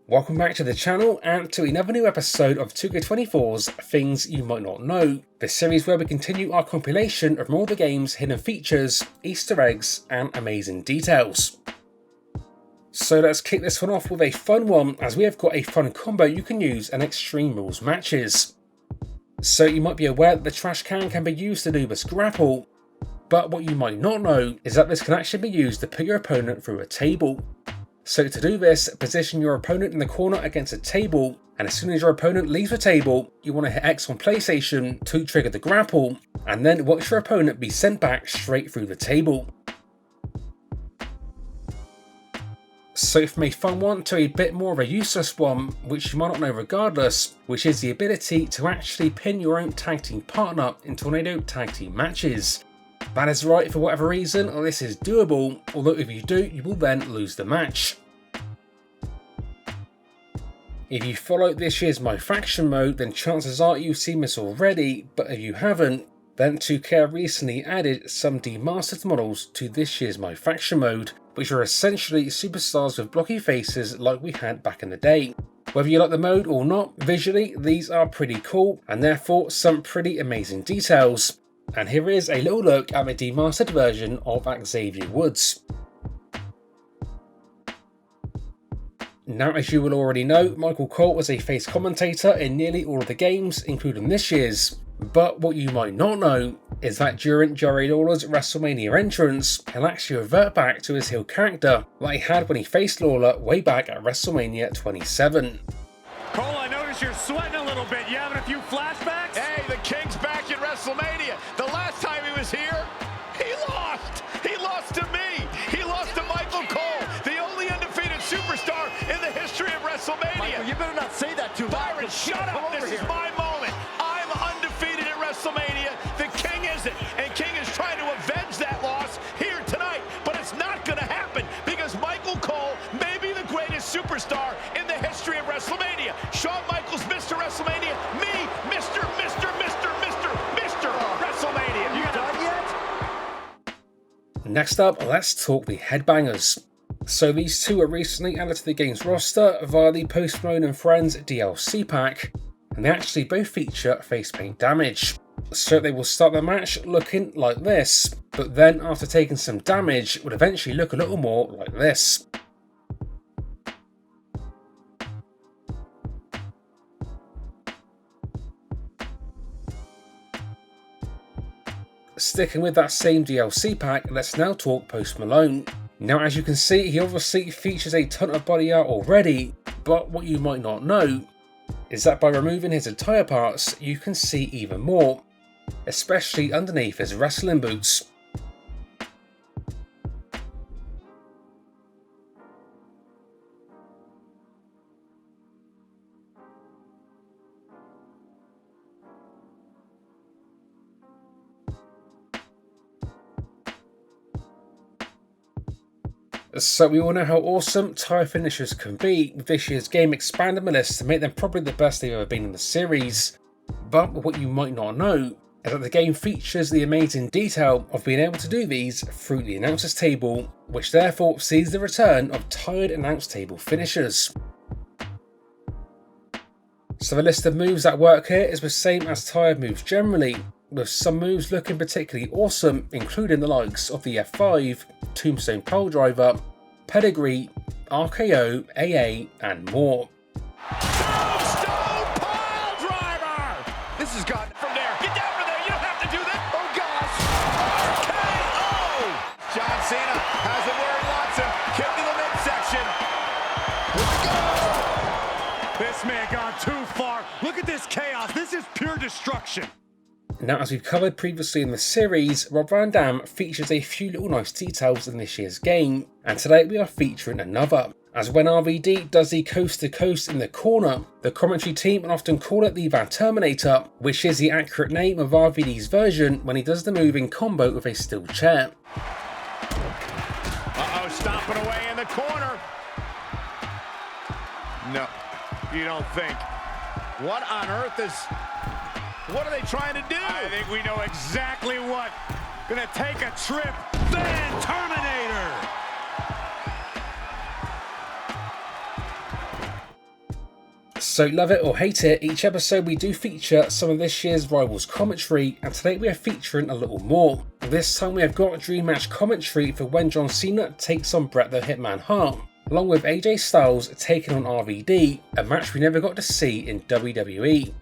Welcome back to the channel and to another new episode of 2K24's Things You Might Not Know, the series where we continue our compilation of all the game's hidden features, Easter eggs and amazing details. So let's kick this one off with a fun one, as we have got a fun combo you can use in Extreme Rules matches. So you might be aware that the trash can be used to Anubis grapple, but what you might not know is that this can actually be used to put your opponent through a table. So to do this, position your opponent in the corner against a table, and as soon as your opponent leaves the table, you want to hit X on PlayStation to trigger the grapple, and then watch your opponent be sent back straight through the table. So from a fun one to a bit more of a useless one, which you might not know regardless, which is the ability to actually pin your own tag team partner in Tornado tag team matches. That is right, for whatever reason, this is doable, although if you do, you will then lose the match. If you followed this year's My Faction mode, then chances are you've seen this already, but if you haven't, then 2K recently added some demastered models to this year's My Faction mode, which are essentially superstars with blocky faces like we had back in the day. Whether you like the mode or not, visually these are pretty cool, and therefore some pretty amazing details. And here is a little look at the demastered version of Xavier Woods. Now, as you will already know, Michael Cole was a face commentator in nearly all of the games, including this year's. But what you might not know is that during Jerry Lawler's WrestleMania entrance, he'll actually revert back to his heel character that he had when he faced Lawler way back at WrestleMania 27. Cole, I notice you're sweating a little bit. You having a few flashbacks? Hey, the King's back in WrestleMania. The last time he was here, he lost. He lost to me. He lost to Michael Cole, the only undefeated superstar in the history of WrestleMania. Michael, you better not say that too loud. Byron, shut up. This is my moment. I'm undefeated at WrestleMania. The King isn't. And King is trying to avenge that loss here tonight. But it's not going to happen because Michael Cole may be the greatest superstar in the history of WrestleMania. Shawn Michaels, Mr. WrestleMania. Me, Mr. WrestleMania. You done yet? Next up, let's talk the Headbangers. So these two were recently added to the game's roster via the Post Malone and Friends DLC pack, and they actually both feature face paint damage. So they will start the match looking like this, but then after taking some damage would eventually look a little more like this. Sticking with that same DLC pack, let's now talk Post Malone. Now, as you can see, he obviously features a ton of body art already, but what you might not know is that by removing his attire parts, you can see even more, especially underneath his wrestling boots. So we all know how awesome tire finishers can be, with this year's game expanding the list to make them probably the best they've ever been in the series. But what you might not know is that the game features the amazing detail of being able to do these through the announcer's table, which therefore sees the return of tired announce table finishers. So the list of moves that work here is the same as tired moves generally, with some moves looking particularly awesome, including the likes of the F5, Tombstone Piledriver, Pedigree, RKO, AA, and more. Tombstone Piledriver! This has gotten from there. Get down from there. You don't have to do that. Oh, gosh. RKO! John Cena has it where he wants him. Kick to the midsection. Here we go. This man gone too far. Look at this chaos. This is pure destruction. Now, as we've covered previously in the series, Rob Van Dam features a few little nice details in this year's game, and today we are featuring another. As when RVD does the coast to coast in the corner, the commentary team will often call it the Van Terminator, which is the accurate name of RVD's version when he does the move in combo with a steel chair. Uh-oh, stomping away in the corner. No, you don't think. What on earth is... What are they trying to do? I think we know exactly what. Gonna take a trip. Van Terminator! So love it or hate it, each episode we do feature some of this year's Rivals commentary, and today we are featuring a little more. This time we have got a dream match commentary for when John Cena takes on Bret the Hitman Hart, along with AJ Styles taking on RVD, a match we never got to see in WWE.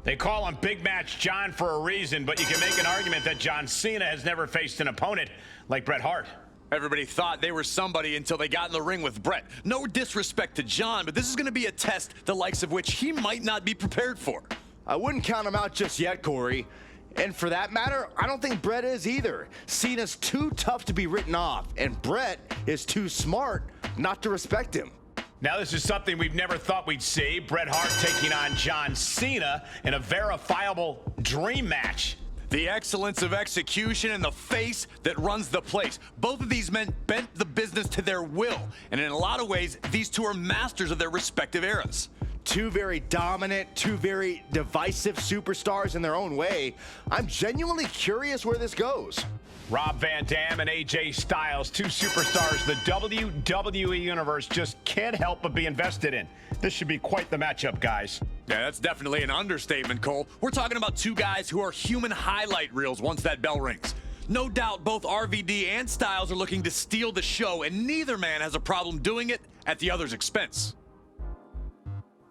They call him Big Match John for a reason, but you can make an argument that John Cena has never faced an opponent like Bret Hart. Everybody thought they were somebody until they got in the ring with Bret. No disrespect to John, but this is going to be a test the likes of which he might not be prepared for. I wouldn't count him out just yet, Corey. And for that matter, I don't think Bret is either. Cena's too tough to be written off, and Bret is too smart not to respect him. Now this is something we've never thought we'd see. Bret Hart taking on John Cena in a verifiable dream match. The excellence of execution and the face that runs the place. Both of these men bent the business to their will. And in a lot of ways, these two are masters of their respective eras. Two very dominant, two very divisive superstars in their own way. I'm genuinely curious where this goes. Rob Van Dam and AJ Styles, two superstars the WWE Universe just can't help but be invested in. This should be quite the matchup, guys. Yeah, that's definitely an understatement, Cole. We're talking about two guys who are human highlight reels once that bell rings. No doubt both RVD and Styles are looking to steal the show, and neither man has a problem doing it at the other's expense.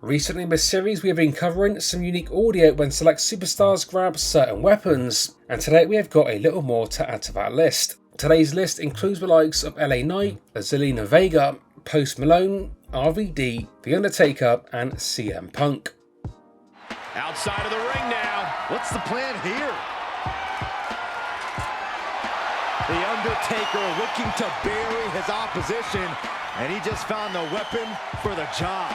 Recently in this series we have been covering some unique audio when select superstars grab certain weapons, and today we have got a little more to add to that list. Today's list includes the likes of LA Knight, Zelina Vega, Post Malone, RVD, The Undertaker and CM Punk. Outside of the ring now. What's the plan here? The Undertaker looking to bury his opposition, and he just found the weapon for the job.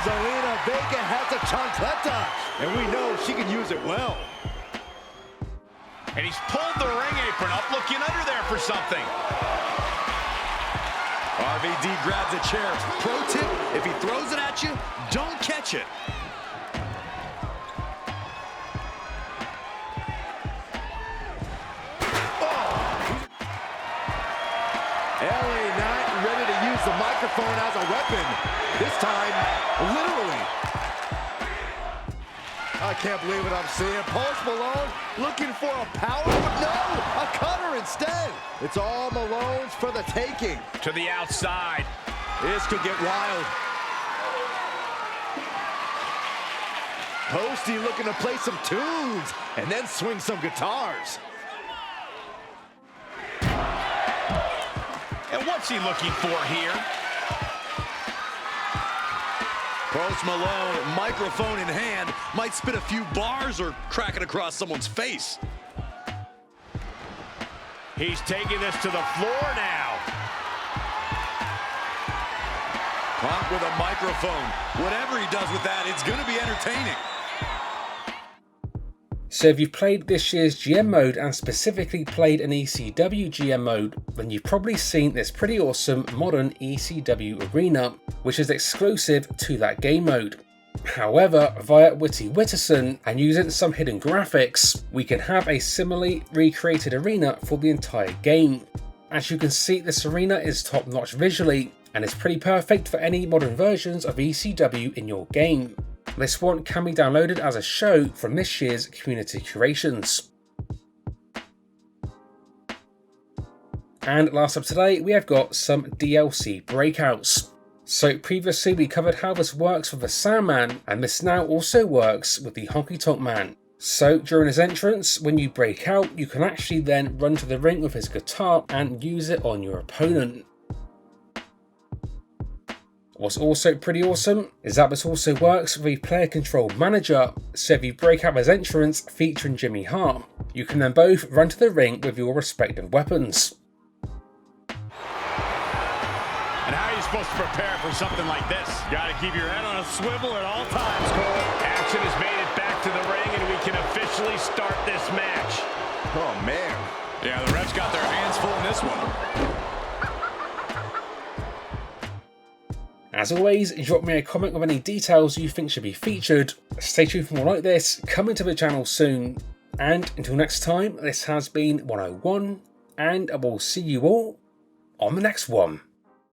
Zelina Vega has a chancleta, and we know she can use it well. And he's pulled the ring apron up, looking under there for something. RVD grabs a chair. Pro tip, if he throws it at you, don't catch it. LA Knight ready to use the microphone as a weapon. This time, literally. I can't believe what I'm seeing. Post Malone looking for a power, but no, a cutter instead. It's all Malone's for the taking. To the outside. This could get wild. Posty looking to play some tunes and then swing some guitars. And what's he looking for here? Post Malone, microphone in hand, might spit a few bars or crack it across someone's face. He's taking this to the floor now. Punk with a microphone. Whatever he does with that, it's going to be entertaining. So if you've played this year's GM mode and specifically played an ECW GM mode, then you've probably seen this pretty awesome modern ECW arena, which is exclusive to that game mode. However, via Witty Witterson and using some hidden graphics, we can have a similarly recreated arena for the entire game. As you can see, this arena is top notch visually and is pretty perfect for any modern versions of ECW in your game. This one can be downloaded as a show from this year's community curations. And last up today, we have got some DLC breakouts. So previously we covered how this works with the Sandman, and this now also works with the Honky Tonk Man. So during his entrance, when you break out, you can actually then run to the ring with his guitar and use it on your opponent. What's also pretty awesome is that this also works with a player control manager, so if you break out his entrance featuring Jimmy Hart, you can then both run to the ring with your respective weapons. And how are you supposed to prepare for something like this? You gotta keep your head on a swivel at all times, Cole. Action has made it back to the ring and we can officially start this match. Oh man. Yeah, the refs got their hands full in this one. As always, drop me a comment with any details you think should be featured. Stay tuned for more like this, coming to the channel soon. And until next time, this has been 101, and I will see you all on the next one.